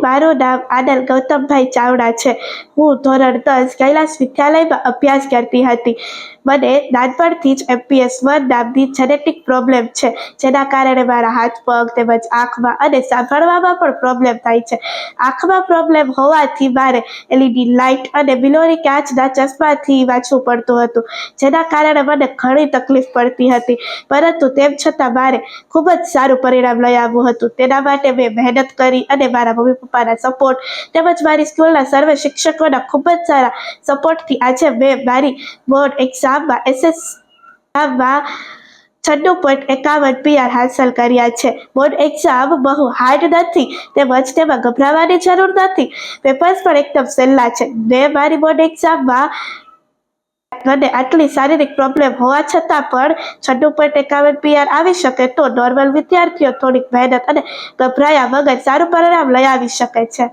મારું નામ આનંદ ગૌતમભાઈ ચાવડા છે. હું ધોરણ 10 કૈલાસ વિદ્યાલયમાં અભ્યાસ કરતી હતી. મને નાનપણથી જ MPS 1 નામની જેનેટિક પ્રોબ્લેમ છે, જેના કારણે મારા હાથ પગ તેમજ આંખમાં અને સાંભળવામાં પણ પ્રોબ્લેમ થાય છે. આંખમાં પ્રોબ્લેમ હોવાથી મારે LED લાઇટ અને બિલોરી કાચના ચશ્માથી વાંચવું પડતું હતું, જેના કારણે મને ઘણી તકલીફ પડતી હતી. પરંતુ તેમ છતાં મારે ખૂબ જ સારું પરિણામ લઈ આવવું હતું. તેના માટે મેં મહેનત કરી અને મારા મમ્મી પપ્પાના સપોર્ટ તેમજ મારી સ્કૂલના સર્વે શિક્ષકોના ખૂબ જ સારા સપોર્ટથી આજે મેં મારી બોર્ડ એક્ઝામમાં SSમાં 96.51 PR હાંસલ કર્યા છે. બોર્ડ એક્ઝામ બહુ હાર્ડ નથી તેમજ તેમાં ગભરાવાની જરૂર નથી. પેપર્સ પણ એકદમ સહેલા છે. મેં મારી બોર્ડ એક્ઝામમાં મને આટલી શારીરિક પ્રોબ્લેમ હોવા છતાં પણ 96.51 PR આવી શકે તો નોર્મલ વિદ્યાર્થીઓ થોડીક મહેનત અને ગભરાયા વગર સારું પરિણામ લઈ આવી શકે છે.